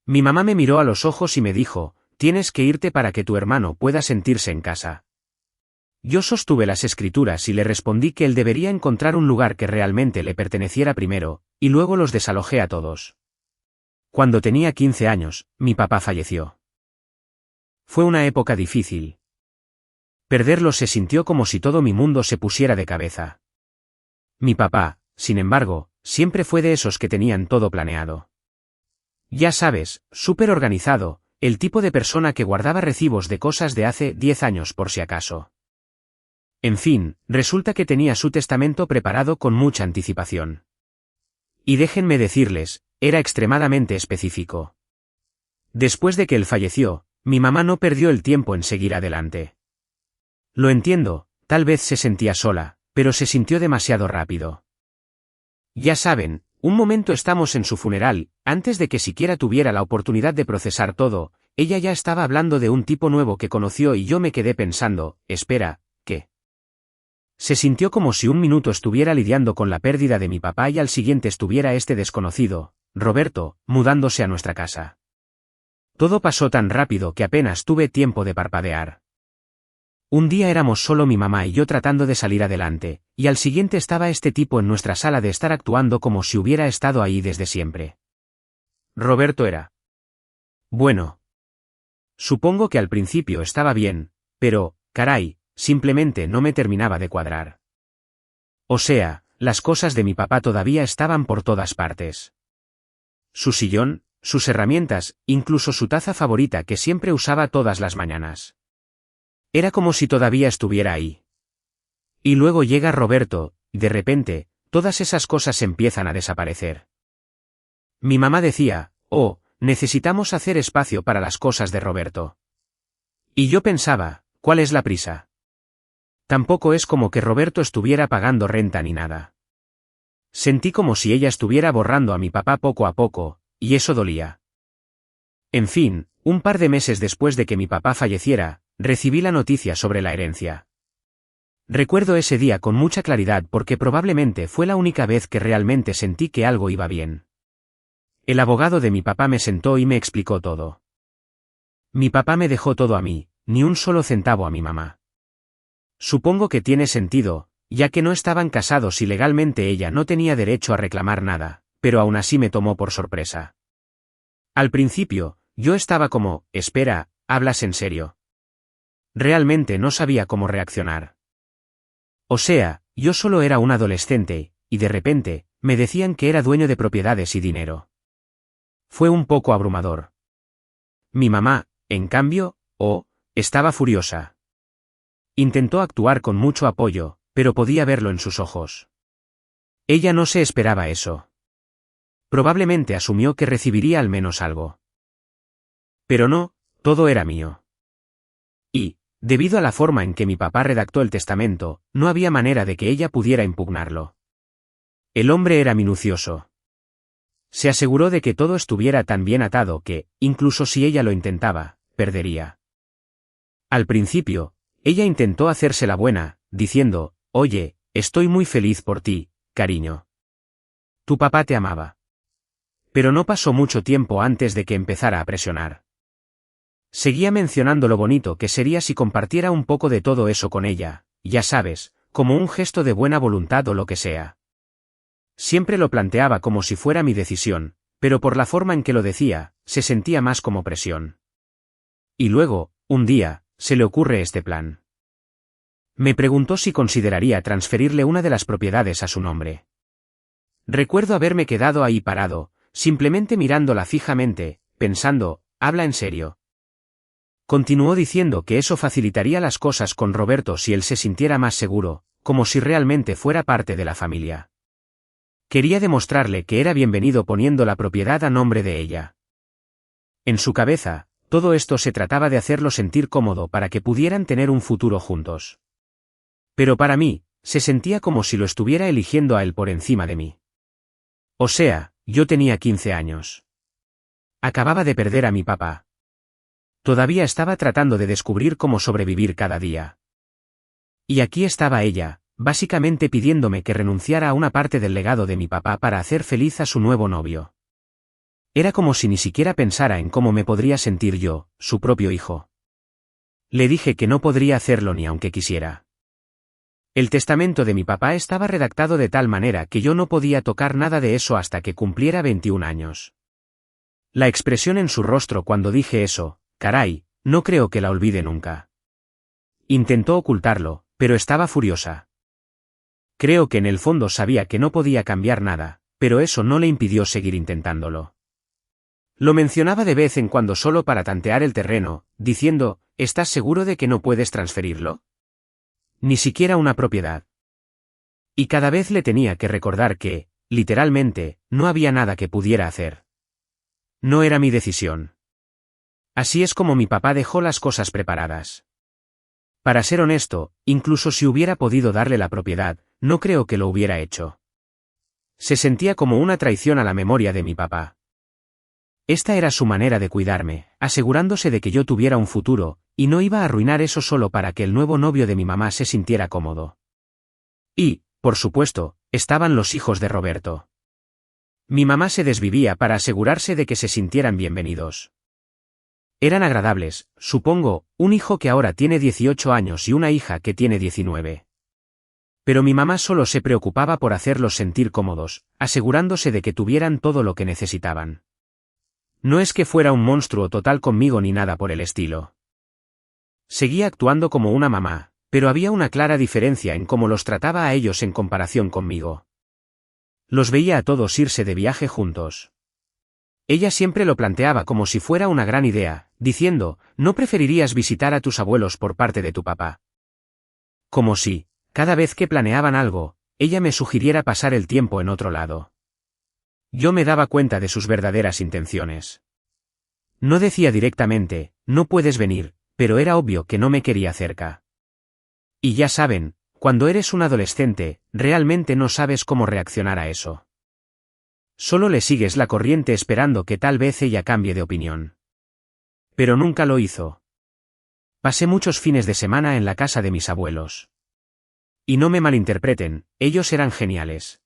Mi mamá me miró a los ojos y me dijo, tienes que irte para que tu hermano pueda sentirse en casa. Yo sostuve las escrituras y le respondí que él debería encontrar un lugar que realmente le perteneciera primero, y luego los desalojé a todos. Cuando tenía 15 años, mi papá falleció. Fue una época difícil. Perderlo se sintió como si todo mi mundo se pusiera de cabeza. Mi papá, sin embargo, siempre fue de esos que tenían todo planeado. Ya sabes, súper organizado, el tipo de persona que guardaba recibos de cosas de hace 10 años por si acaso. En fin, resulta que tenía su testamento preparado con mucha anticipación. Y déjenme decirles, era extremadamente específico. Después de que él falleció, mi mamá no perdió el tiempo en seguir adelante. Lo entiendo, tal vez se sentía sola, pero se sintió demasiado rápido. Ya saben, un momento estamos en su funeral, antes de que siquiera tuviera la oportunidad de procesar todo, ella ya estaba hablando de un tipo nuevo que conoció y yo me quedé pensando, espera, ¿qué? Se sintió como si un minuto estuviera lidiando con la pérdida de mi papá y al siguiente estuviera este desconocido, Roberto, mudándose a nuestra casa. Todo pasó tan rápido que apenas tuve tiempo de parpadear. Un día éramos solo mi mamá y yo tratando de salir adelante, y al siguiente estaba este tipo en nuestra sala de estar actuando como si hubiera estado ahí desde siempre. Roberto era. Bueno. Supongo que al principio estaba bien, pero, caray, simplemente no me terminaba de cuadrar. O sea, las cosas de mi papá todavía estaban por todas partes. Su sillón, sus herramientas, incluso su taza favorita que siempre usaba todas las mañanas. Era como si todavía estuviera ahí. Y luego llega Roberto, y de repente, todas esas cosas empiezan a desaparecer. Mi mamá decía, oh, necesitamos hacer espacio para las cosas de Roberto. Y yo pensaba, ¿cuál es la prisa? Tampoco es como que Roberto estuviera pagando renta ni nada. Sentí como si ella estuviera borrando a mi papá poco a poco, y eso dolía. En fin, un par de meses después de que mi papá falleciera, recibí la noticia sobre la herencia. Recuerdo ese día con mucha claridad porque probablemente fue la única vez que realmente sentí que algo iba bien. El abogado de mi papá me sentó y me explicó todo. Mi papá me dejó todo a mí, ni un solo centavo a mi mamá. Supongo que tiene sentido, ya que no estaban casados y legalmente ella no tenía derecho a reclamar nada, pero aún así me tomó por sorpresa. Al principio, yo estaba como, espera, ¿hablas en serio? Realmente no sabía cómo reaccionar. O sea, yo solo era un adolescente, y de repente, me decían que era dueño de propiedades y dinero. Fue un poco abrumador. Mi mamá, en cambio, estaba furiosa. Intentó actuar con mucho apoyo, pero podía verlo en sus ojos. Ella no se esperaba eso. Probablemente asumió que recibiría al menos algo. Pero no, todo era mío. Y, debido a la forma en que mi papá redactó el testamento, no había manera de que ella pudiera impugnarlo. El hombre era minucioso. Se aseguró de que todo estuviera tan bien atado que, incluso si ella lo intentaba, perdería. Al principio, ella intentó hacerse la buena, diciendo, oye, estoy muy feliz por ti, cariño. Tu papá te amaba. Pero no pasó mucho tiempo antes de que empezara a presionar. Seguía mencionando lo bonito que sería si compartiera un poco de todo eso con ella, ya sabes, como un gesto de buena voluntad o lo que sea. Siempre lo planteaba como si fuera mi decisión, pero por la forma en que lo decía, se sentía más como presión. Y luego, un día, se le ocurre este plan. Me preguntó si consideraría transferirle una de las propiedades a su nombre. Recuerdo haberme quedado ahí parado, simplemente mirándola fijamente, pensando, habla en serio. Continuó diciendo que eso facilitaría las cosas con Roberto si él se sintiera más seguro, como si realmente fuera parte de la familia. Quería demostrarle que era bienvenido poniendo la propiedad a nombre de ella. En su cabeza, todo esto se trataba de hacerlo sentir cómodo para que pudieran tener un futuro juntos. Pero para mí, se sentía como si lo estuviera eligiendo a él por encima de mí. O sea, yo tenía 15 años. Acababa de perder a mi papá. Todavía estaba tratando de descubrir cómo sobrevivir cada día. Y aquí estaba ella, básicamente pidiéndome que renunciara a una parte del legado de mi papá para hacer feliz a su nuevo novio. Era como si ni siquiera pensara en cómo me podría sentir yo, su propio hijo. Le dije que no podría hacerlo ni aunque quisiera. El testamento de mi papá estaba redactado de tal manera que yo no podía tocar nada de eso hasta que cumpliera 21 años. La expresión en su rostro cuando dije eso, caray, no creo que la olvide nunca. Intentó ocultarlo, pero estaba furiosa. Creo que en el fondo sabía que no podía cambiar nada, pero eso no le impidió seguir intentándolo. Lo mencionaba de vez en cuando solo para tantear el terreno, diciendo, ¿estás seguro de que no puedes transferirlo? Ni siquiera una propiedad. Y cada vez le tenía que recordar que, literalmente, no había nada que pudiera hacer. No era mi decisión. Así es como mi papá dejó las cosas preparadas. Para ser honesto, incluso si hubiera podido darle la propiedad, no creo que lo hubiera hecho. Se sentía como una traición a la memoria de mi papá. Esta era su manera de cuidarme, asegurándose de que yo tuviera un futuro, y no iba a arruinar eso solo para que el nuevo novio de mi mamá se sintiera cómodo. Y, por supuesto, estaban los hijos de Roberto. Mi mamá se desvivía para asegurarse de que se sintieran bienvenidos. Eran agradables, supongo, un hijo que ahora tiene 18 años y una hija que tiene 19. Pero mi mamá solo se preocupaba por hacerlos sentir cómodos, asegurándose de que tuvieran todo lo que necesitaban. No es que fuera un monstruo total conmigo ni nada por el estilo. Seguía actuando como una mamá, pero había una clara diferencia en cómo los trataba a ellos en comparación conmigo. Los veía a todos irse de viaje juntos. Ella siempre lo planteaba como si fuera una gran idea, diciendo, ¿no preferirías visitar a tus abuelos por parte de tu papá? Como si, cada vez que planeaban algo, ella me sugiriera pasar el tiempo en otro lado. Yo me daba cuenta de sus verdaderas intenciones. No decía directamente, no puedes venir, pero era obvio que no me quería cerca. Y ya saben, cuando eres un adolescente, realmente no sabes cómo reaccionar a eso. Solo le sigues la corriente esperando que tal vez ella cambie de opinión. Pero nunca lo hizo. Pasé muchos fines de semana en la casa de mis abuelos. Y no me malinterpreten, ellos eran geniales.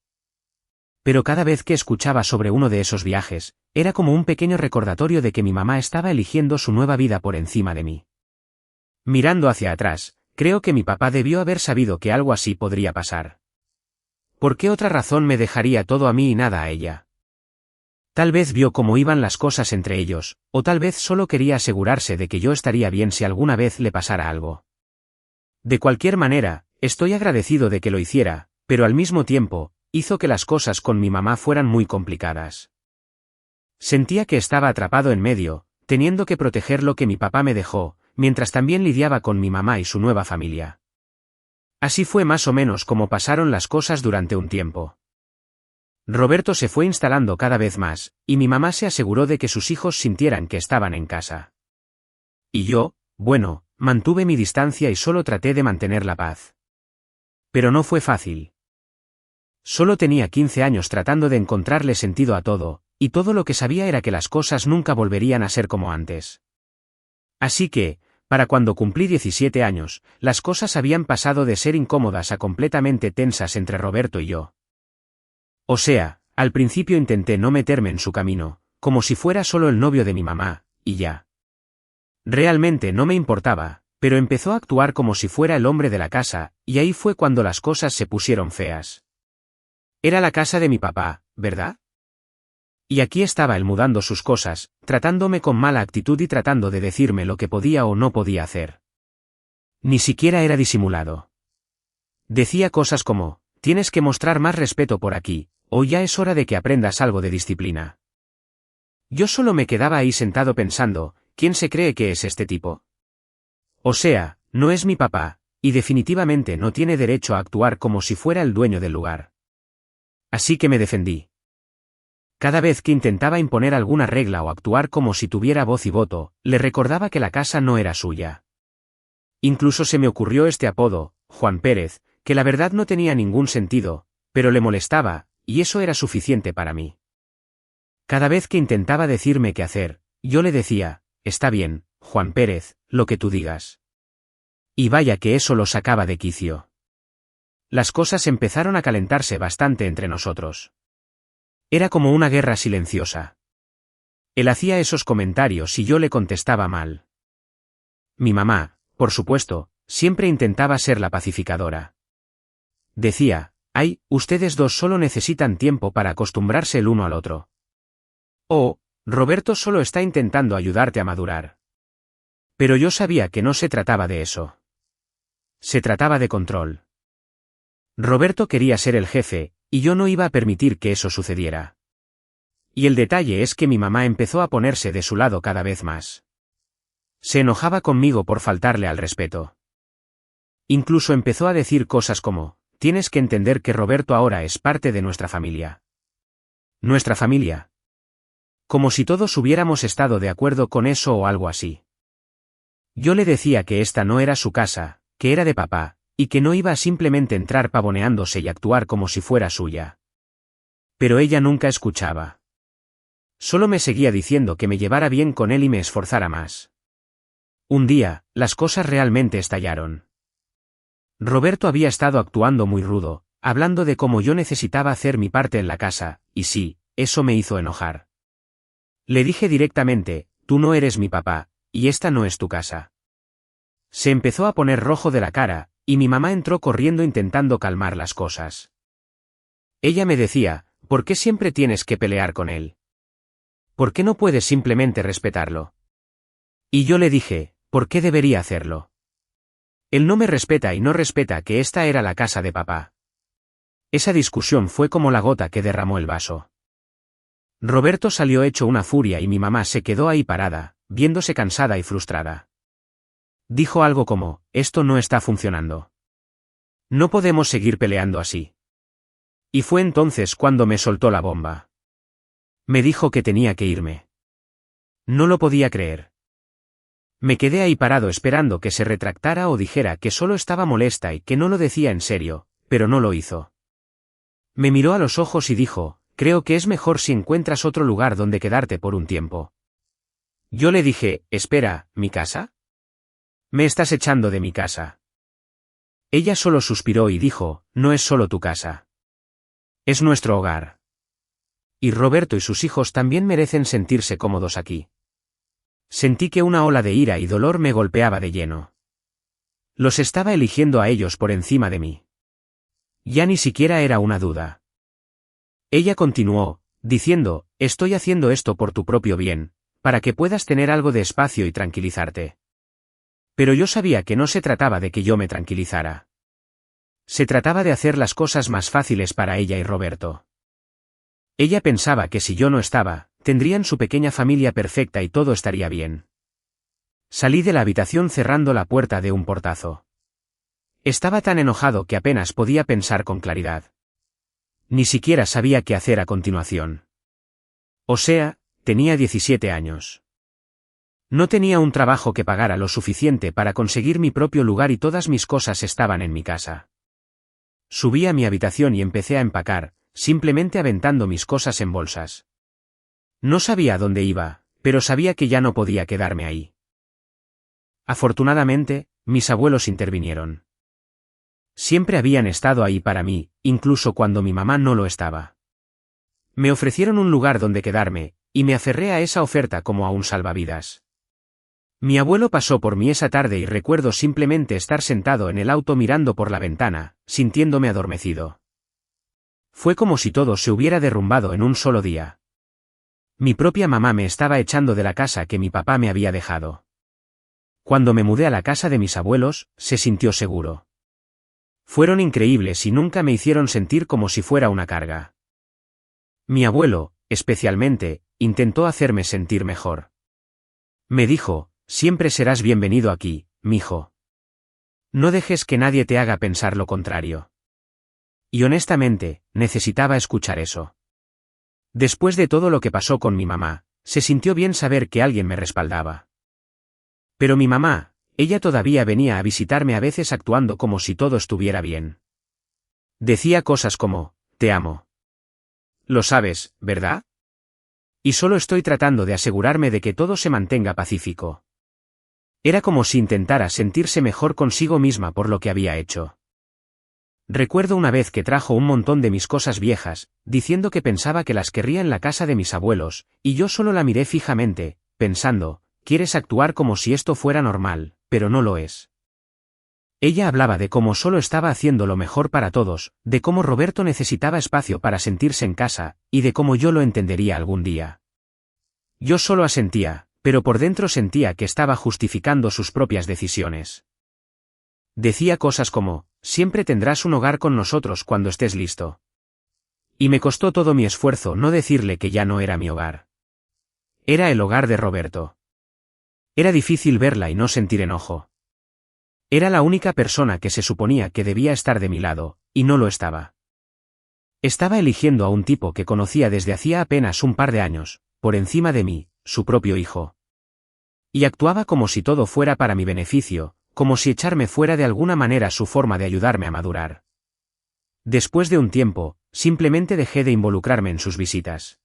Pero cada vez que escuchaba sobre uno de esos viajes, era como un pequeño recordatorio de que mi mamá estaba eligiendo su nueva vida por encima de mí. Mirando hacia atrás, creo que mi papá debió haber sabido que algo así podría pasar. ¿Por qué otra razón me dejaría todo a mí y nada a ella? Tal vez vio cómo iban las cosas entre ellos, o tal vez solo quería asegurarse de que yo estaría bien si alguna vez le pasara algo. De cualquier manera, estoy agradecido de que lo hiciera, pero al mismo tiempo, hizo que las cosas con mi mamá fueran muy complicadas. Sentía que estaba atrapado en medio, teniendo que proteger lo que mi papá me dejó, mientras también lidiaba con mi mamá y su nueva familia. Así fue más o menos como pasaron las cosas durante un tiempo. Roberto se fue instalando cada vez más, y mi mamá se aseguró de que sus hijos sintieran que estaban en casa. Y yo, bueno, mantuve mi distancia y solo traté de mantener la paz. Pero no fue fácil. Solo tenía 15 años tratando de encontrarle sentido a todo, y todo lo que sabía era que las cosas nunca volverían a ser como antes. Así que, para cuando cumplí 17 años, las cosas habían pasado de ser incómodas a completamente tensas entre Roberto y yo. O sea, al principio intenté no meterme en su camino, como si fuera solo el novio de mi mamá, y ya. Realmente no me importaba, pero empezó a actuar como si fuera el hombre de la casa, y ahí fue cuando las cosas se pusieron feas. Era la casa de mi papá, ¿verdad? Y aquí estaba él mudando sus cosas, tratándome con mala actitud y tratando de decirme lo que podía o no podía hacer. Ni siquiera era disimulado. Decía cosas como, tienes que mostrar más respeto por aquí, o ya es hora de que aprendas algo de disciplina. Yo solo me quedaba ahí sentado pensando, ¿quién se cree que es este tipo? O sea, no es mi papá, y definitivamente no tiene derecho a actuar como si fuera el dueño del lugar. Así que me defendí. Cada vez que intentaba imponer alguna regla o actuar como si tuviera voz y voto, le recordaba que la casa no era suya. Incluso se me ocurrió este apodo, Juan Pérez, que la verdad no tenía ningún sentido, pero le molestaba, y eso era suficiente para mí. Cada vez que intentaba decirme qué hacer, yo le decía, está bien, Juan Pérez, lo que tú digas. Y vaya que eso lo sacaba de quicio. Las cosas empezaron a calentarse bastante entre nosotros. Era como una guerra silenciosa. Él hacía esos comentarios y yo le contestaba mal. Mi mamá, por supuesto, siempre intentaba ser la pacificadora. Decía, ay, ustedes dos solo necesitan tiempo para acostumbrarse el uno al otro. Oh, Roberto solo está intentando ayudarte a madurar. Pero yo sabía que no se trataba de eso. Se trataba de control. Roberto quería ser el jefe, y yo no iba a permitir que eso sucediera. Y el detalle es que mi mamá empezó a ponerse de su lado cada vez más. Se enojaba conmigo por faltarle al respeto. Incluso empezó a decir cosas como, tienes que entender que Roberto ahora es parte de nuestra familia. ¿Nuestra familia? Como si todos hubiéramos estado de acuerdo con eso o algo así. Yo le decía que esta no era su casa, que era de papá, y que no iba a simplemente entrar pavoneándose y actuar como si fuera suya. Pero ella nunca escuchaba. Solo me seguía diciendo que me llevara bien con él y me esforzara más. Un día, las cosas realmente estallaron. Roberto había estado actuando muy rudo, hablando de cómo yo necesitaba hacer mi parte en la casa, y sí, eso me hizo enojar. Le dije directamente, tú no eres mi papá, y esta no es tu casa. Se empezó a poner rojo de la cara, y mi mamá entró corriendo intentando calmar las cosas. Ella me decía, ¿por qué siempre tienes que pelear con él? ¿Por qué no puedes simplemente respetarlo? Y yo le dije, ¿por qué debería hacerlo? Él no me respeta y no respeta que esta era la casa de papá. Esa discusión fue como la gota que derramó el vaso. Roberto salió hecho una furia y mi mamá se quedó ahí parada, viéndose cansada y frustrada. Dijo algo como, esto no está funcionando. No podemos seguir peleando así. Y fue entonces cuando me soltó la bomba. Me dijo que tenía que irme. No lo podía creer. Me quedé ahí parado esperando que se retractara o dijera que solo estaba molesta y que no lo decía en serio, pero no lo hizo. Me miró a los ojos y dijo, creo que es mejor si encuentras otro lugar donde quedarte por un tiempo. Yo le dije, espera, ¿mi casa? Me estás echando de mi casa. Ella solo suspiró y dijo, no es solo tu casa. Es nuestro hogar. Y Roberto y sus hijos también merecen sentirse cómodos aquí. Sentí que una ola de ira y dolor me golpeaba de lleno. Los estaba eligiendo a ellos por encima de mí. Ya ni siquiera era una duda. Ella continuó, diciendo, estoy haciendo esto por tu propio bien, para que puedas tener algo de espacio y tranquilizarte. Pero yo sabía que no se trataba de que yo me tranquilizara. Se trataba de hacer las cosas más fáciles para ella y Roberto. Ella pensaba que si yo no estaba, tendrían su pequeña familia perfecta y todo estaría bien. Salí de la habitación cerrando la puerta de un portazo. Estaba tan enojado que apenas podía pensar con claridad. Ni siquiera sabía qué hacer a continuación. O sea, tenía 17 años. No tenía un trabajo que pagara lo suficiente para conseguir mi propio lugar y todas mis cosas estaban en mi casa. Subí a mi habitación y empecé a empacar, simplemente aventando mis cosas en bolsas. No sabía a dónde iba, pero sabía que ya no podía quedarme ahí. Afortunadamente, mis abuelos intervinieron. Siempre habían estado ahí para mí, incluso cuando mi mamá no lo estaba. Me ofrecieron un lugar donde quedarme, y me aferré a esa oferta como a un salvavidas. Mi abuelo pasó por mí esa tarde y recuerdo simplemente estar sentado en el auto mirando por la ventana, sintiéndome adormecido. Fue como si todo se hubiera derrumbado en un solo día. Mi propia mamá me estaba echando de la casa que mi papá me había dejado. Cuando me mudé a la casa de mis abuelos, se sintió seguro. Fueron increíbles y nunca me hicieron sentir como si fuera una carga. Mi abuelo, especialmente, intentó hacerme sentir mejor. Me dijo, siempre serás bienvenido aquí, mijo. No dejes que nadie te haga pensar lo contrario. Y honestamente, necesitaba escuchar eso. Después de todo lo que pasó con mi mamá, se sintió bien saber que alguien me respaldaba. Pero mi mamá, ella todavía venía a visitarme a veces actuando como si todo estuviera bien. Decía cosas como, te amo. Lo sabes, ¿verdad? Y solo estoy tratando de asegurarme de que todo se mantenga pacífico. Era como si intentara sentirse mejor consigo misma por lo que había hecho. Recuerdo una vez que trajo un montón de mis cosas viejas, diciendo que pensaba que las querría en la casa de mis abuelos, y yo solo la miré fijamente, pensando, quieres actuar como si esto fuera normal, pero no lo es. Ella hablaba de cómo solo estaba haciendo lo mejor para todos, de cómo Roberto necesitaba espacio para sentirse en casa, y de cómo yo lo entendería algún día. Yo solo asentía, pero por dentro sentía que estaba justificando sus propias decisiones. Decía cosas como, siempre tendrás un hogar con nosotros cuando estés listo. Y me costó todo mi esfuerzo no decirle que ya no era mi hogar. Era el hogar de Roberto. Era difícil verla y no sentir enojo. Era la única persona que se suponía que debía estar de mi lado, y no lo estaba. Estaba eligiendo a un tipo que conocía desde hacía apenas un par de años, por encima de mí, su propio hijo. Y actuaba como si todo fuera para mi beneficio, como si echarme fuera de alguna manera su forma de ayudarme a madurar. Después de un tiempo, simplemente dejé de involucrarme en sus visitas.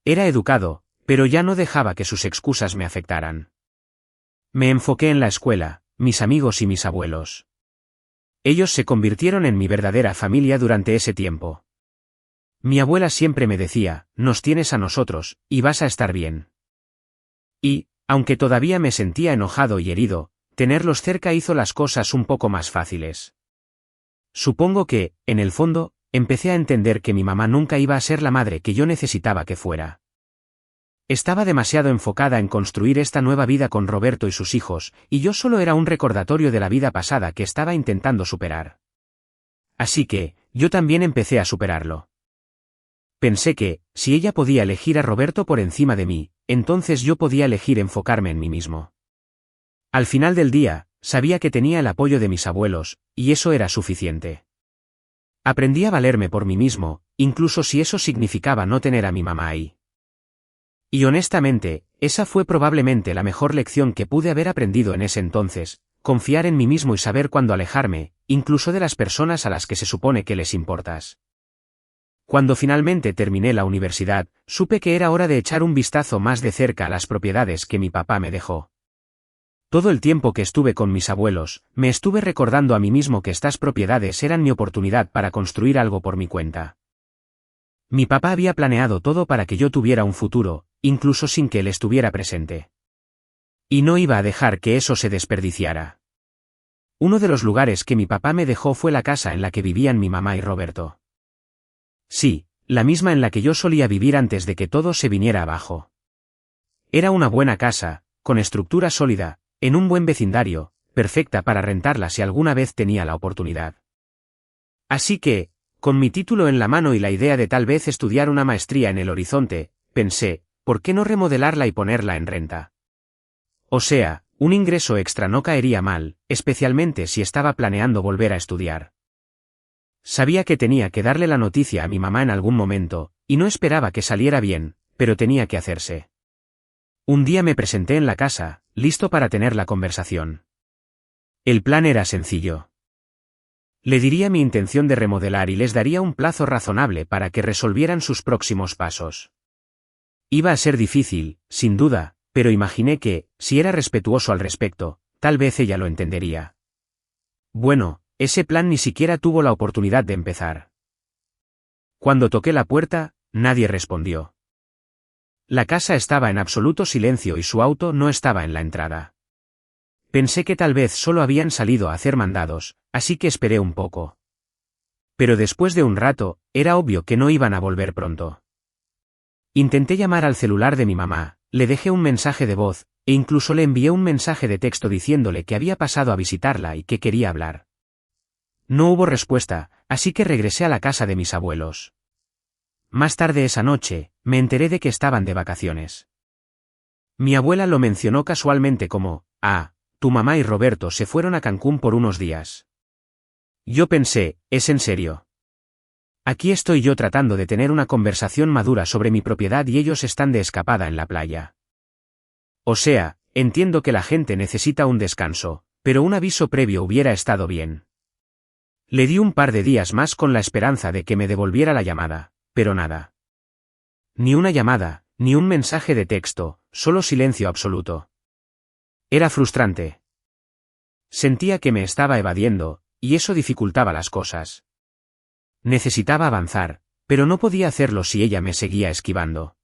Era educado, pero ya no dejaba que sus excusas me afectaran. Me enfoqué en la escuela, mis amigos y mis abuelos. Ellos se convirtieron en mi verdadera familia durante ese tiempo. Mi abuela siempre me decía, nos tienes a nosotros, y vas a estar bien. Y, aunque todavía me sentía enojado y herido, tenerlos cerca hizo las cosas un poco más fáciles. Supongo que, en el fondo, empecé a entender que mi mamá nunca iba a ser la madre que yo necesitaba que fuera. Estaba demasiado enfocada en construir esta nueva vida con Roberto y sus hijos, y yo solo era un recordatorio de la vida pasada que estaba intentando superar. Así que, yo también empecé a superarlo. Pensé que, si ella podía elegir a Roberto por encima de mí, entonces yo podía elegir enfocarme en mí mismo. Al final del día, sabía que tenía el apoyo de mis abuelos, y eso era suficiente. Aprendí a valerme por mí mismo, incluso si eso significaba no tener a mi mamá ahí. Y honestamente, esa fue probablemente la mejor lección que pude haber aprendido en ese entonces, confiar en mí mismo y saber cuándo alejarme, incluso de las personas a las que se supone que les importas. Cuando finalmente terminé la universidad, supe que era hora de echar un vistazo más de cerca a las propiedades que mi papá me dejó. Todo el tiempo que estuve con mis abuelos, me estuve recordando a mí mismo que estas propiedades eran mi oportunidad para construir algo por mi cuenta. Mi papá había planeado todo para que yo tuviera un futuro, incluso sin que él estuviera presente. Y no iba a dejar que eso se desperdiciara. Uno de los lugares que mi papá me dejó fue la casa en la que vivían mi mamá y Roberto. Sí, la misma en la que yo solía vivir antes de que todo se viniera abajo. Era una buena casa, con estructura sólida, en un buen vecindario, perfecta para rentarla si alguna vez tenía la oportunidad. Así que, con mi título en la mano y la idea de tal vez estudiar una maestría en el horizonte, pensé, ¿por qué no remodelarla y ponerla en renta? O sea, un ingreso extra no caería mal, especialmente si estaba planeando volver a estudiar. Sabía que tenía que darle la noticia a mi mamá en algún momento, y no esperaba que saliera bien, pero tenía que hacerse. Un día me presenté en la casa, listo para tener la conversación. El plan era sencillo. Le diría mi intención de remodelar y les daría un plazo razonable para que resolvieran sus próximos pasos. Iba a ser difícil, sin duda, pero imaginé que, si era respetuoso al respecto, tal vez ella lo entendería. Bueno, ese plan ni siquiera tuvo la oportunidad de empezar. Cuando toqué la puerta, nadie respondió. La casa estaba en absoluto silencio y su auto no estaba en la entrada. Pensé que tal vez solo habían salido a hacer mandados, así que esperé un poco. Pero después de un rato, era obvio que no iban a volver pronto. Intenté llamar al celular de mi mamá, le dejé un mensaje de voz, e incluso le envié un mensaje de texto diciéndole que había pasado a visitarla y que quería hablar. No hubo respuesta, así que regresé a la casa de mis abuelos. Más tarde esa noche, me enteré de que estaban de vacaciones. Mi abuela lo mencionó casualmente como, tu mamá y Roberto se fueron a Cancún por unos días. Yo pensé, ¿es en serio? Aquí estoy yo tratando de tener una conversación madura sobre mi propiedad y ellos están de escapada en la playa. O sea, entiendo que la gente necesita un descanso, pero un aviso previo hubiera estado bien. Le di un par de días más con la esperanza de que me devolviera la llamada, pero nada. Ni una llamada, ni un mensaje de texto, solo silencio absoluto. Era frustrante. Sentía que me estaba evadiendo, y eso dificultaba las cosas. Necesitaba avanzar, pero no podía hacerlo si ella me seguía esquivando.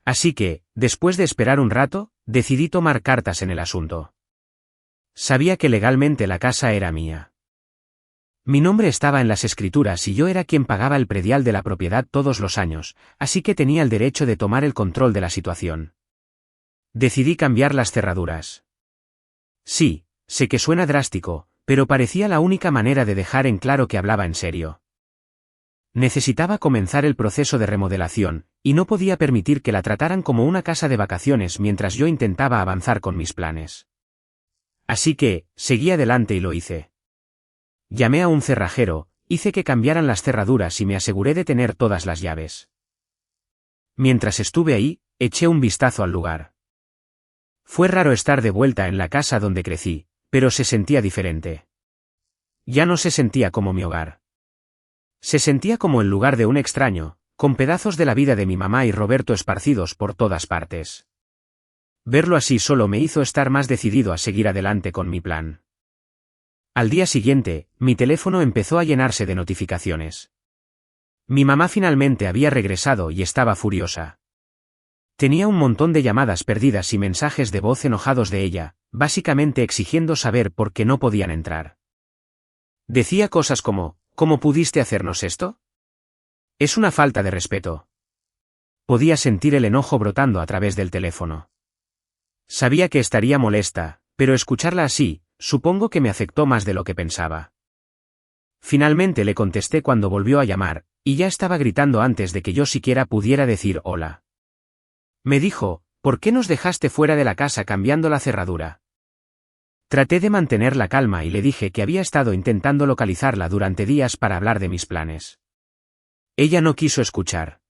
Así que, después de esperar un rato, decidí tomar cartas en el asunto. Sabía que legalmente la casa era mía. Mi nombre estaba en las escrituras y yo era quien pagaba el predial de la propiedad todos los años, así que tenía el derecho de tomar el control de la situación. Decidí cambiar las cerraduras. Sí, sé que suena drástico, pero parecía la única manera de dejar en claro que hablaba en serio. Necesitaba comenzar el proceso de remodelación, y no podía permitir que la trataran como una casa de vacaciones mientras yo intentaba avanzar con mis planes. Así que, seguí adelante y lo hice. Llamé a un cerrajero, hice que cambiaran las cerraduras y me aseguré de tener todas las llaves. Mientras estuve ahí, eché un vistazo al lugar. Fue raro estar de vuelta en la casa donde crecí, pero se sentía diferente. Ya no se sentía como mi hogar. Se sentía como el lugar de un extraño, con pedazos de la vida de mi mamá y Roberto esparcidos por todas partes. Verlo así solo me hizo estar más decidido a seguir adelante con mi plan. Al día siguiente, mi teléfono empezó a llenarse de notificaciones. Mi mamá finalmente había regresado y estaba furiosa. Tenía un montón de llamadas perdidas y mensajes de voz enojados de ella, básicamente exigiendo saber por qué no podían entrar. Decía cosas como, ¿cómo pudiste hacernos esto? Es una falta de respeto. Podía sentir el enojo brotando a través del teléfono. Sabía que estaría molesta, pero escucharla así, supongo que me afectó más de lo que pensaba. Finalmente le contesté cuando volvió a llamar, y ya estaba gritando antes de que yo siquiera pudiera decir hola. Me dijo, ¿por qué nos dejaste fuera de la casa cambiando la cerradura? Traté de mantener la calma y le dije que había estado intentando localizarla durante días para hablar de mis planes. Ella no quiso escuchar.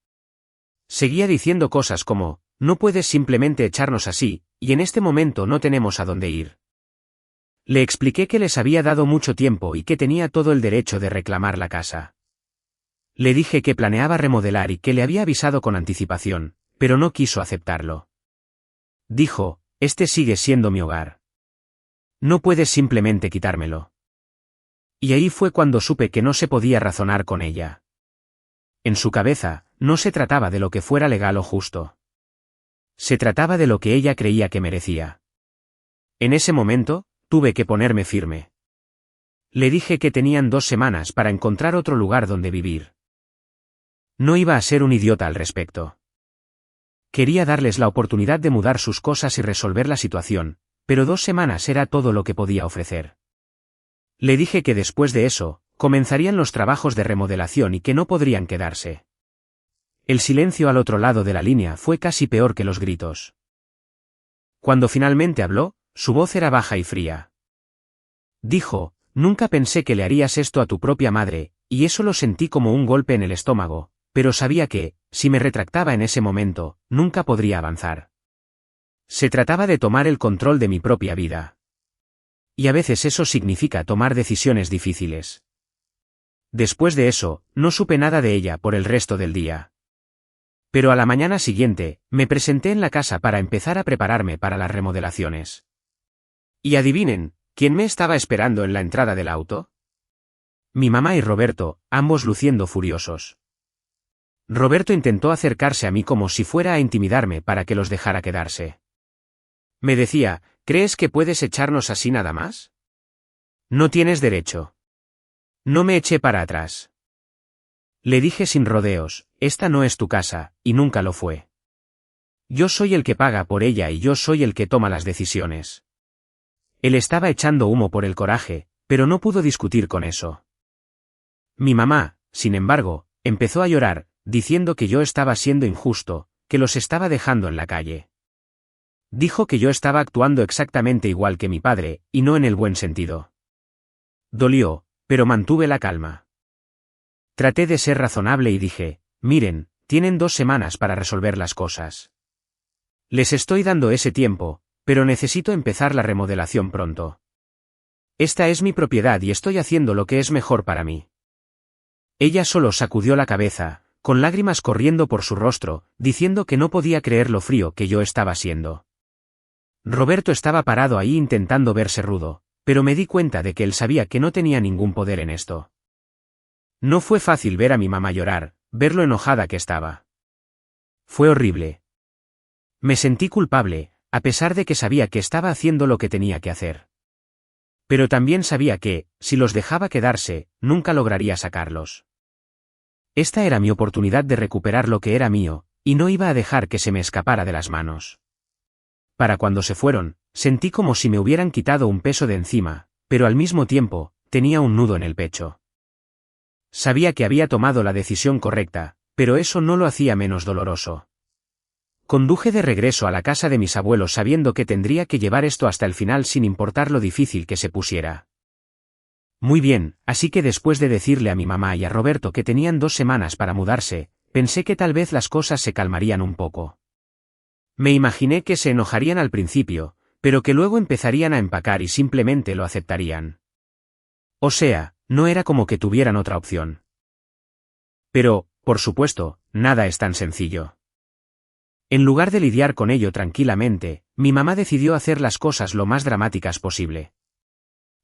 Seguía diciendo cosas como, no puedes simplemente echarnos así, y en este momento no tenemos a dónde ir. Le expliqué que les había dado mucho tiempo y que tenía todo el derecho de reclamar la casa. Le dije que planeaba remodelar y que le había avisado con anticipación, pero no quiso aceptarlo. Dijo, este sigue siendo mi hogar. No puedes simplemente quitármelo. Y ahí fue cuando supe que no se podía razonar con ella. En su cabeza, no se trataba de lo que fuera legal o justo. Se trataba de lo que ella creía que merecía. En ese momento, tuve que ponerme firme. Le dije que tenían 2 semanas para encontrar otro lugar donde vivir. No iba a ser un idiota al respecto. Quería darles la oportunidad de mudar sus cosas y resolver la situación, pero 2 semanas era todo lo que podía ofrecer. Le dije que después de eso, comenzarían los trabajos de remodelación y que no podrían quedarse. El silencio al otro lado de la línea fue casi peor que los gritos. Cuando finalmente habló, su voz era baja y fría. Dijo, nunca pensé que le harías esto a tu propia madre, y eso lo sentí como un golpe en el estómago, pero sabía que, si me retractaba en ese momento, nunca podría avanzar. Se trataba de tomar el control de mi propia vida. Y a veces eso significa tomar decisiones difíciles. Después de eso, no supe nada de ella por el resto del día. Pero a la mañana siguiente, me presenté en la casa para empezar a prepararme para las remodelaciones. Y adivinen, ¿quién me estaba esperando en la entrada del auto? Mi mamá y Roberto, ambos luciendo furiosos. Roberto intentó acercarse a mí como si fuera a intimidarme para que los dejara quedarse. Me decía, ¿crees que puedes echarnos así nada más? No tienes derecho. No me eché para atrás. Le dije sin rodeos, esta no es tu casa, y nunca lo fue. Yo soy el que paga por ella y yo soy el que toma las decisiones. Él estaba echando humo por el coraje, pero no pudo discutir con eso. Mi mamá, sin embargo, empezó a llorar, diciendo que yo estaba siendo injusto, que los estaba dejando en la calle. Dijo que yo estaba actuando exactamente igual que mi padre, y no en el buen sentido. Dolió, pero mantuve la calma. Traté de ser razonable y dije, miren, tienen 2 semanas para resolver las cosas. Les estoy dando ese tiempo, pero necesito empezar la remodelación pronto. Esta es mi propiedad y estoy haciendo lo que es mejor para mí. Ella solo sacudió la cabeza, con lágrimas corriendo por su rostro, diciendo que no podía creer lo frío que yo estaba siendo. Roberto estaba parado ahí intentando verse rudo, pero me di cuenta de que él sabía que no tenía ningún poder en esto. No fue fácil ver a mi mamá llorar, ver lo enojada que estaba. Fue horrible. Me sentí culpable, a pesar de que sabía que estaba haciendo lo que tenía que hacer. Pero también sabía que, si los dejaba quedarse, nunca lograría sacarlos. Esta era mi oportunidad de recuperar lo que era mío, y no iba a dejar que se me escapara de las manos. Para cuando se fueron, sentí como si me hubieran quitado un peso de encima, pero al mismo tiempo, tenía un nudo en el pecho. Sabía que había tomado la decisión correcta, pero eso no lo hacía menos doloroso. Conduje de regreso a la casa de mis abuelos sabiendo que tendría que llevar esto hasta el final sin importar lo difícil que se pusiera. Muy bien, así que después de decirle a mi mamá y a Roberto que tenían 2 semanas para mudarse, pensé que tal vez las cosas se calmarían un poco. Me imaginé que se enojarían al principio, pero que luego empezarían a empacar y simplemente lo aceptarían. O sea, no era como que tuvieran otra opción. Pero, por supuesto, nada es tan sencillo. En lugar de lidiar con ello tranquilamente, mi mamá decidió hacer las cosas lo más dramáticas posible.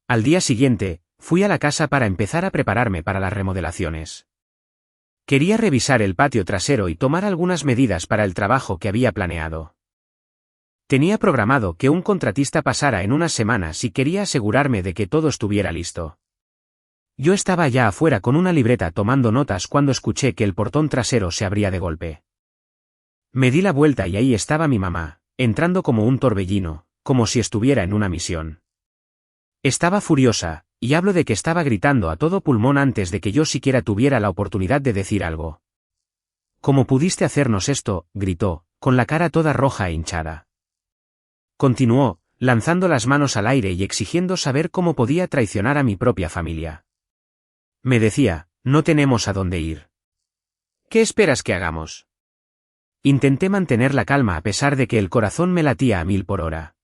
Al día siguiente, fui a la casa para empezar a prepararme para las remodelaciones. Quería revisar el patio trasero y tomar algunas medidas para el trabajo que había planeado. Tenía programado que un contratista pasara en unas semanas y quería asegurarme de que todo estuviera listo. Yo estaba ya afuera con una libreta tomando notas cuando escuché que el portón trasero se abría de golpe. Me di la vuelta y ahí estaba mi mamá, entrando como un torbellino, como si estuviera en una misión. Estaba furiosa, y hablo de que estaba gritando a todo pulmón antes de que yo siquiera tuviera la oportunidad de decir algo. «¿Cómo pudiste hacernos esto?», gritó, con la cara toda roja e hinchada. Continuó, lanzando las manos al aire y exigiendo saber cómo podía traicionar a mi propia familia. Me decía, «No tenemos a dónde ir. ¿Qué esperas que hagamos?». Intenté mantener la calma a pesar de que el corazón me latía a 1000 por hora.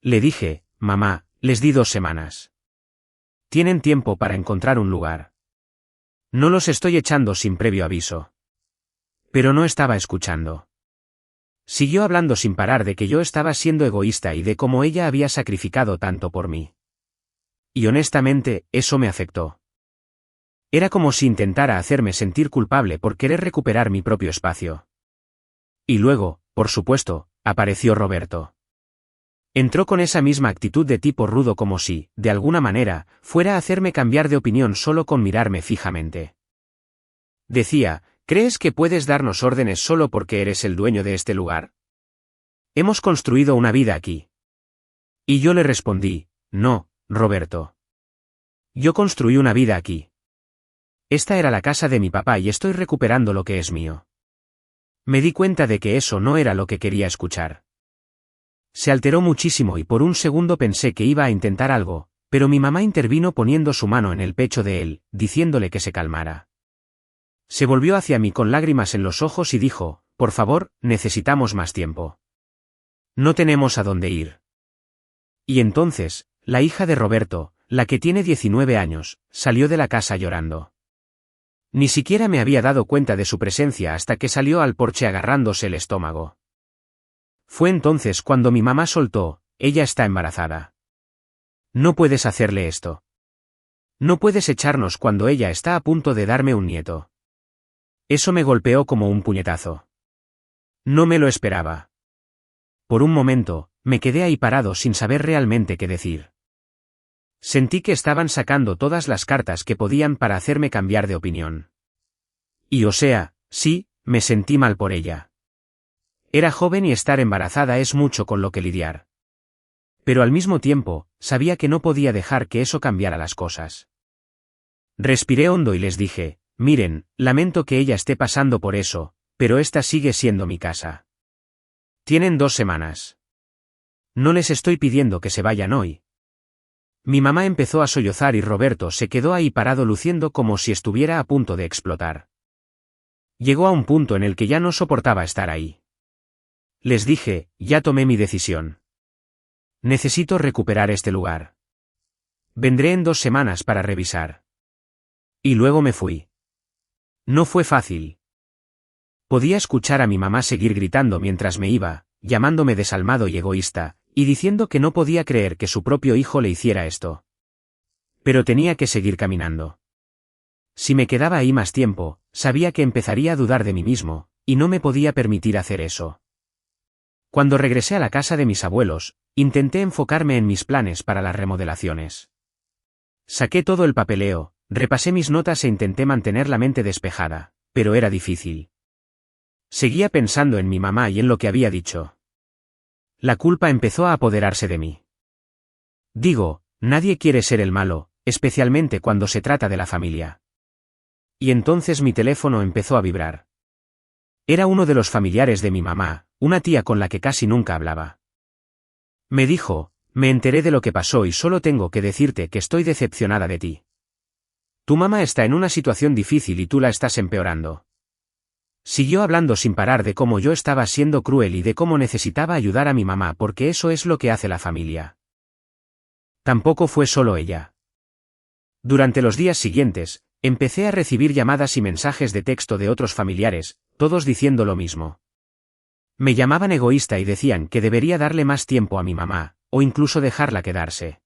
Le dije, «Mamá, les di 2 semanas. Tienen tiempo para encontrar un lugar. No los estoy echando sin previo aviso». Pero no estaba escuchando. Siguió hablando sin parar de que yo estaba siendo egoísta y de cómo ella había sacrificado tanto por mí. Y honestamente, eso me afectó. Era como si intentara hacerme sentir culpable por querer recuperar mi propio espacio. Y luego, por supuesto, apareció Roberto. Entró con esa misma actitud de tipo rudo como si, de alguna manera, fuera a hacerme cambiar de opinión solo con mirarme fijamente. Decía, «¿Crees que puedes darnos órdenes solo porque eres el dueño de este lugar? Hemos construido una vida aquí». Y yo le respondí, «No, Roberto. Yo construí una vida aquí. Esta era la casa de mi papá y estoy recuperando lo que es mío». Me di cuenta de que eso no era lo que quería escuchar. Se alteró muchísimo y por un segundo pensé que iba a intentar algo, pero mi mamá intervino poniendo su mano en el pecho de él, diciéndole que se calmara. Se volvió hacia mí con lágrimas en los ojos y dijo, «Por favor, necesitamos más tiempo. No tenemos a dónde ir». Y entonces, la hija de Roberto, la que tiene 19 años, salió de la casa llorando. Ni siquiera me había dado cuenta de su presencia hasta que salió al porche agarrándose el estómago. Fue entonces cuando mi mamá soltó, «Ella está embarazada. No puedes hacerle esto. No puedes echarnos cuando ella está a punto de darme un nieto». Eso me golpeó como un puñetazo. No me lo esperaba. Por un momento, me quedé ahí parado sin saber realmente qué decir. Sentí que estaban sacando todas las cartas que podían para hacerme cambiar de opinión. Y o sea, sí, me sentí mal por ella. Era joven y estar embarazada es mucho con lo que lidiar. Pero al mismo tiempo, sabía que no podía dejar que eso cambiara las cosas. Respiré hondo y les dije, «Miren, lamento que ella esté pasando por eso, pero esta sigue siendo mi casa. Tienen 2 semanas. No les estoy pidiendo que se vayan hoy». Mi mamá empezó a sollozar y Roberto se quedó ahí parado luciendo como si estuviera a punto de explotar. Llegó a un punto en el que ya no soportaba estar ahí. Les dije, «Ya tomé mi decisión. Necesito recuperar este lugar. Vendré en 2 semanas para revisar». Y luego me fui. No fue fácil. Podía escuchar a mi mamá seguir gritando mientras me iba, llamándome desalmado y egoísta, y diciendo que no podía creer que su propio hijo le hiciera esto. Pero tenía que seguir caminando. Si me quedaba ahí más tiempo, sabía que empezaría a dudar de mí mismo, y no me podía permitir hacer eso. Cuando regresé a la casa de mis abuelos, intenté enfocarme en mis planes para las remodelaciones. Saqué todo el papeleo, repasé mis notas e intenté mantener la mente despejada, pero era difícil. Seguía pensando en mi mamá y en lo que había dicho. La culpa empezó a apoderarse de mí. Digo, nadie quiere ser el malo, especialmente cuando se trata de la familia. Y entonces mi teléfono empezó a vibrar. Era uno de los familiares de mi mamá, una tía con la que casi nunca hablaba. Me dijo, me enteré de lo que pasó y solo tengo que decirte que estoy decepcionada de ti. Tu mamá está en una situación difícil y tú la estás empeorando. Siguió hablando sin parar de cómo yo estaba siendo cruel y de cómo necesitaba ayudar a mi mamá porque eso es lo que hace la familia. Tampoco fue solo ella. Durante los días siguientes, empecé a recibir llamadas y mensajes de texto de otros familiares, todos diciendo lo mismo. Me llamaban egoísta y decían que debería darle más tiempo a mi mamá, o incluso dejarla quedarse.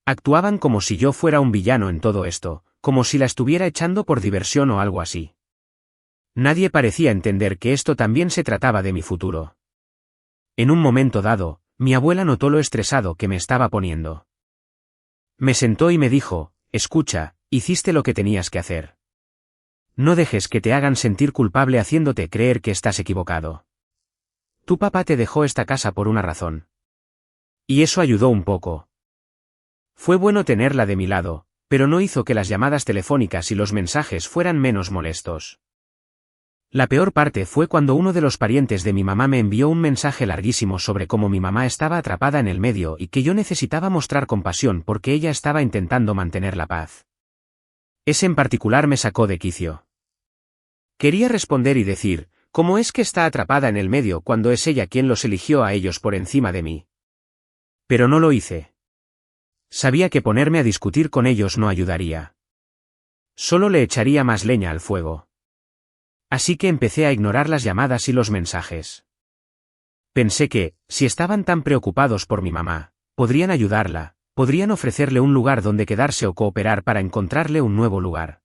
Actuaban como si yo fuera un villano en todo esto, como si la estuviera echando por diversión o algo así. Nadie parecía entender que esto también se trataba de mi futuro. En un momento dado, mi abuela notó lo estresado que me estaba poniendo. Me sentó y me dijo, escucha, hiciste lo que tenías que hacer. No dejes que te hagan sentir culpable haciéndote creer que estás equivocado. Tu papá te dejó esta casa por una razón. Y eso ayudó un poco. Fue bueno tenerla de mi lado, pero no hizo que las llamadas telefónicas y los mensajes fueran menos molestos. La peor parte fue cuando uno de los parientes de mi mamá me envió un mensaje larguísimo sobre cómo mi mamá estaba atrapada en el medio y que yo necesitaba mostrar compasión porque ella estaba intentando mantener la paz. Ese en particular me sacó de quicio. Quería responder y decir, ¿cómo es que está atrapada en el medio cuando es ella quien los eligió a ellos por encima de mí? Pero no lo hice. Sabía que ponerme a discutir con ellos no ayudaría. Solo le echaría más leña al fuego. Así que empecé a ignorar las llamadas y los mensajes. Pensé que, si estaban tan preocupados por mi mamá, podrían ayudarla, podrían ofrecerle un lugar donde quedarse o cooperar para encontrarle un nuevo lugar.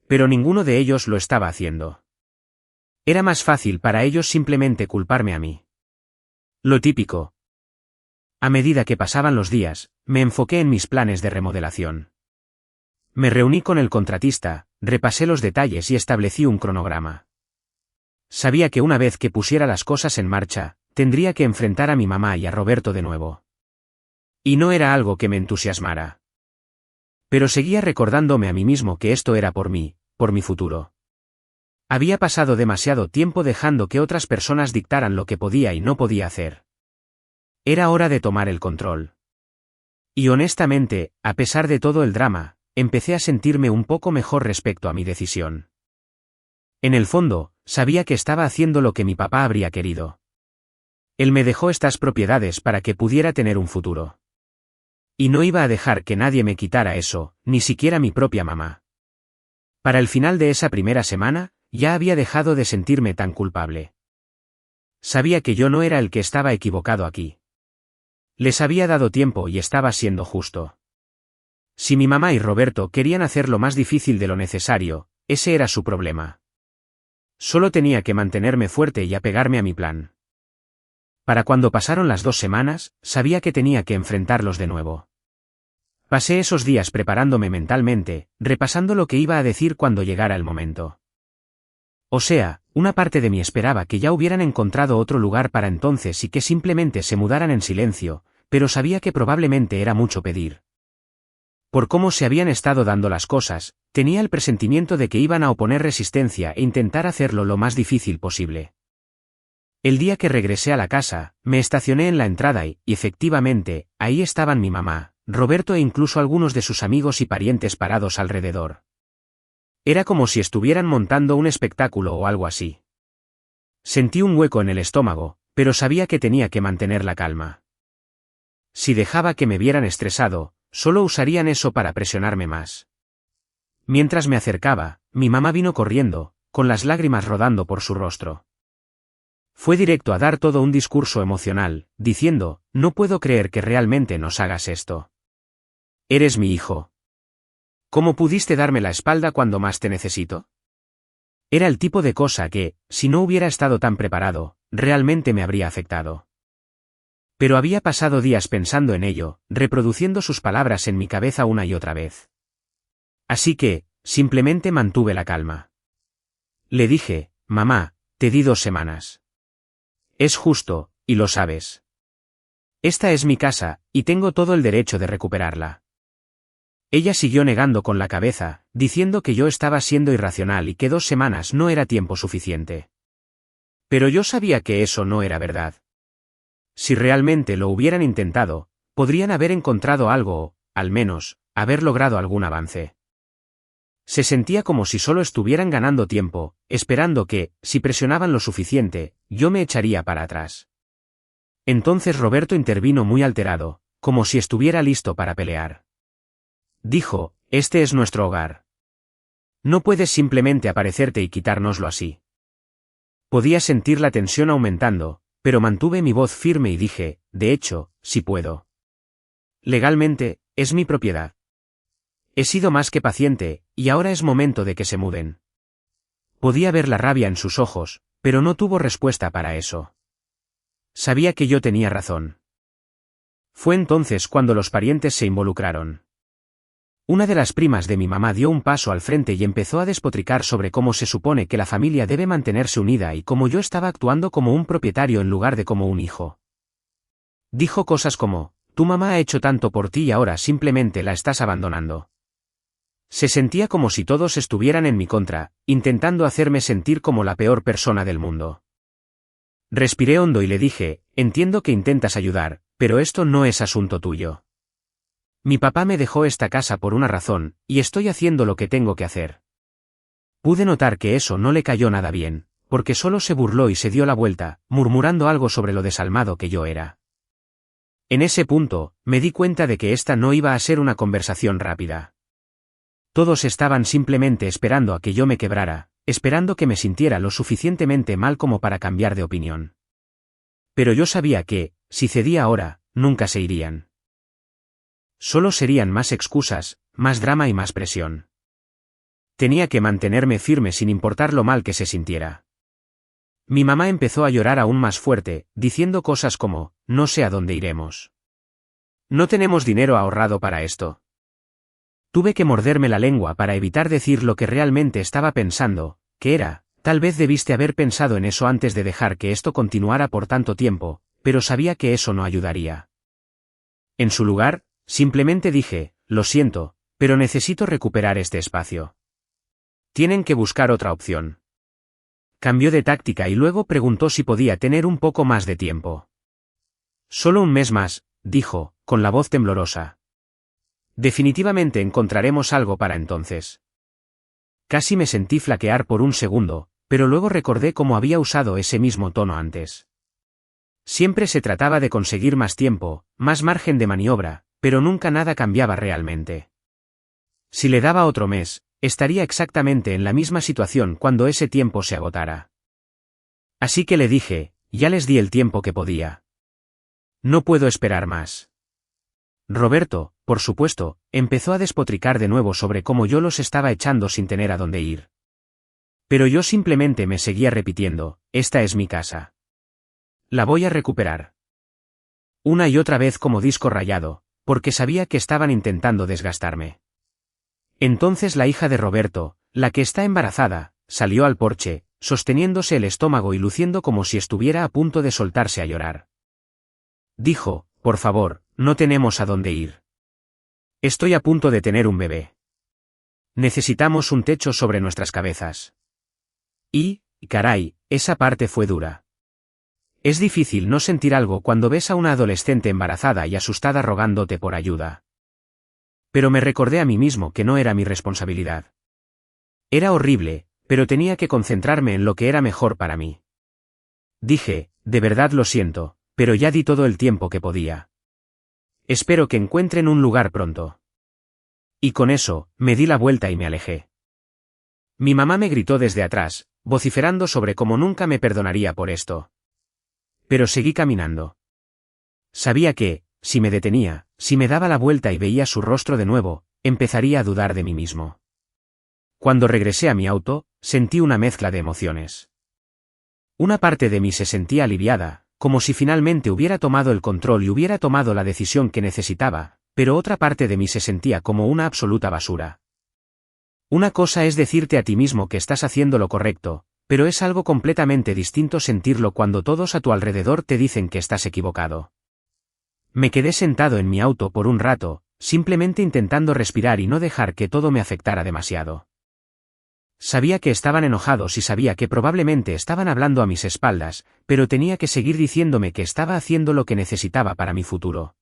Pero ninguno de ellos lo estaba haciendo. Era más fácil para ellos simplemente culparme a mí. Lo típico. A medida que pasaban los días, me enfoqué en mis planes de remodelación. Me reuní con el contratista, repasé los detalles y establecí un cronograma. Sabía que una vez que pusiera las cosas en marcha, tendría que enfrentar a mi mamá y a Roberto de nuevo. Y no era algo que me entusiasmara. Pero seguía recordándome a mí mismo que esto era por mí, por mi futuro. Había pasado demasiado tiempo dejando que otras personas dictaran lo que podía y no podía hacer. Era hora de tomar el control. Y honestamente, a pesar de todo el drama, empecé a sentirme un poco mejor respecto a mi decisión. En el fondo, sabía que estaba haciendo lo que mi papá habría querido. Él me dejó estas propiedades para que pudiera tener un futuro. Y no iba a dejar que nadie me quitara eso, ni siquiera mi propia mamá. Para el final de esa primera semana, ya había dejado de sentirme tan culpable. Sabía que yo no era el que estaba equivocado aquí. Les había dado tiempo y estaba siendo justo. Si mi mamá y Roberto querían hacer lo más difícil de lo necesario, ese era su problema. Solo tenía que mantenerme fuerte y apegarme a mi plan. Para cuando pasaron las 2 semanas, sabía que tenía que enfrentarlos de nuevo. Pasé esos días preparándome mentalmente, repasando lo que iba a decir cuando llegara el momento. O sea, una parte de mí esperaba que ya hubieran encontrado otro lugar para entonces y que simplemente se mudaran en silencio, pero sabía que probablemente era mucho pedir. Por cómo se habían estado dando las cosas, tenía el presentimiento de que iban a oponer resistencia e intentar hacerlo lo más difícil posible. El día que regresé a la casa, me estacioné en la entrada y, efectivamente, ahí estaban mi mamá, Roberto e incluso algunos de sus amigos y parientes parados alrededor. Era como si estuvieran montando un espectáculo o algo así. Sentí un hueco en el estómago, pero sabía que tenía que mantener la calma. Si dejaba que me vieran estresado, solo usarían eso para presionarme más. Mientras me acercaba, mi mamá vino corriendo, con las lágrimas rodando por su rostro. Fue directo a dar todo un discurso emocional, diciendo, no puedo creer que realmente nos hagas esto. Eres mi hijo. ¿Cómo pudiste darme la espalda cuando más te necesito? Era el tipo de cosa que, si no hubiera estado tan preparado, realmente me habría afectado. Pero había pasado días pensando en ello, reproduciendo sus palabras en mi cabeza una y otra vez. Así que, simplemente mantuve la calma. Le dije, mamá, te di 2 semanas. Es justo, y lo sabes. Esta es mi casa, y tengo todo el derecho de recuperarla. Ella siguió negando con la cabeza, diciendo que yo estaba siendo irracional y que 2 semanas no era tiempo suficiente. Pero yo sabía que eso no era verdad. Si realmente lo hubieran intentado, podrían haber encontrado algo o, al menos, haber logrado algún avance. Se sentía como si solo estuvieran ganando tiempo, esperando que, si presionaban lo suficiente, yo me echaría para atrás. Entonces Roberto intervino muy alterado, como si estuviera listo para pelear. Dijo, este es nuestro hogar. No puedes simplemente aparecerte y quitárnoslo así. Podía sentir la tensión aumentando, pero mantuve mi voz firme y dije, de hecho, sí puedo. Legalmente, es mi propiedad. He sido más que paciente, y ahora es momento de que se muden. Podía ver la rabia en sus ojos, pero no tuvo respuesta para eso. Sabía que yo tenía razón. Fue entonces cuando los parientes se involucraron. Una de las primas de mi mamá dio un paso al frente y empezó a despotricar sobre cómo se supone que la familia debe mantenerse unida y cómo yo estaba actuando como un propietario en lugar de como un hijo. Dijo cosas como, tu mamá ha hecho tanto por ti y ahora simplemente la estás abandonando. Se sentía como si todos estuvieran en mi contra, intentando hacerme sentir como la peor persona del mundo. Respiré hondo y le dije, entiendo que intentas ayudar, pero esto no es asunto tuyo. Mi papá me dejó esta casa por una razón, y estoy haciendo lo que tengo que hacer. Pude notar que eso no le cayó nada bien, porque solo se burló y se dio la vuelta, murmurando algo sobre lo desalmado que yo era. En ese punto, me di cuenta de que esta no iba a ser una conversación rápida. Todos estaban simplemente esperando a que yo me quebrara, esperando que me sintiera lo suficientemente mal como para cambiar de opinión. Pero yo sabía que, si cedía ahora, nunca se irían. Solo serían más excusas, más drama y más presión. Tenía que mantenerme firme sin importar lo mal que se sintiera. Mi mamá empezó a llorar aún más fuerte, diciendo cosas como, no sé a dónde iremos. No tenemos dinero ahorrado para esto. Tuve que morderme la lengua para evitar decir lo que realmente estaba pensando, que era, tal vez debiste haber pensado en eso antes de dejar que esto continuara por tanto tiempo, pero sabía que eso no ayudaría. En su lugar, simplemente dije, lo siento, pero necesito recuperar este espacio. Tienen que buscar otra opción. Cambió de táctica y luego preguntó si podía tener un poco más de tiempo. Solo un mes más, dijo, con la voz temblorosa. Definitivamente encontraremos algo para entonces. Casi me sentí flaquear por un segundo, pero luego recordé cómo había usado ese mismo tono antes. Siempre se trataba de conseguir más tiempo, más margen de maniobra, pero nunca nada cambiaba realmente. Si le daba otro mes, estaría exactamente en la misma situación cuando ese tiempo se agotara. Así que le dije, ya les di el tiempo que podía. No puedo esperar más. Roberto, por supuesto, empezó a despotricar de nuevo sobre cómo yo los estaba echando sin tener a dónde ir. Pero yo simplemente me seguía repitiendo, esta es mi casa. La voy a recuperar. Una y otra vez como disco rayado, porque sabía que estaban intentando desgastarme. Entonces la hija de Roberto, la que está embarazada, salió al porche, sosteniéndose el estómago y luciendo como si estuviera a punto de soltarse a llorar. Dijo, por favor, no tenemos a dónde ir. Estoy a punto de tener un bebé. Necesitamos un techo sobre nuestras cabezas. Y, caray, esa parte fue dura. Es difícil no sentir algo cuando ves a una adolescente embarazada y asustada rogándote por ayuda. Pero me recordé a mí mismo que no era mi responsabilidad. Era horrible, pero tenía que concentrarme en lo que era mejor para mí. Dije, de verdad lo siento, pero ya di todo el tiempo que podía. Espero que encuentren un lugar pronto. Y con eso, me di la vuelta y me alejé. Mi mamá me gritó desde atrás, vociferando sobre cómo nunca me perdonaría por esto. Pero seguí caminando. Sabía que, si me detenía, si me daba la vuelta y veía su rostro de nuevo, empezaría a dudar de mí mismo. Cuando regresé a mi auto, sentí una mezcla de emociones. Una parte de mí se sentía aliviada, como si finalmente hubiera tomado el control y hubiera tomado la decisión que necesitaba, pero otra parte de mí se sentía como una absoluta basura. Una cosa es decirte a ti mismo que estás haciendo lo correcto, pero es algo completamente distinto sentirlo cuando todos a tu alrededor te dicen que estás equivocado. Me quedé sentado en mi auto por un rato, simplemente intentando respirar y no dejar que todo me afectara demasiado. Sabía que estaban enojados y sabía que probablemente estaban hablando a mis espaldas, pero tenía que seguir diciéndome que estaba haciendo lo que necesitaba para mi futuro.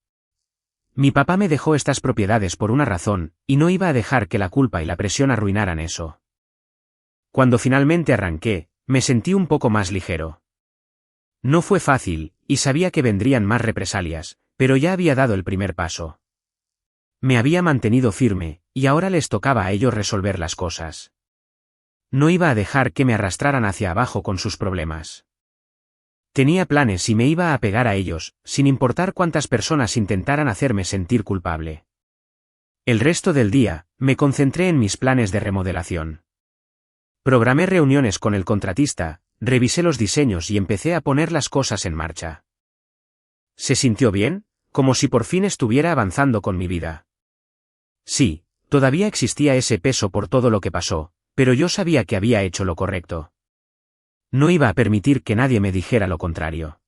Mi papá me dejó estas propiedades por una razón, y no iba a dejar que la culpa y la presión arruinaran eso. Cuando finalmente arranqué, me sentí un poco más ligero. No fue fácil, y sabía que vendrían más represalias, pero ya había dado el primer paso. Me había mantenido firme, y ahora les tocaba a ellos resolver las cosas. No iba a dejar que me arrastraran hacia abajo con sus problemas. Tenía planes y me iba a pegar a ellos, sin importar cuántas personas intentaran hacerme sentir culpable. El resto del día, me concentré en mis planes de remodelación. Programé reuniones con el contratista, revisé los diseños y empecé a poner las cosas en marcha. ¿Se sintió bien? Como si por fin estuviera avanzando con mi vida. Sí, todavía existía ese peso por todo lo que pasó, pero yo sabía que había hecho lo correcto. No iba a permitir que nadie me dijera lo contrario.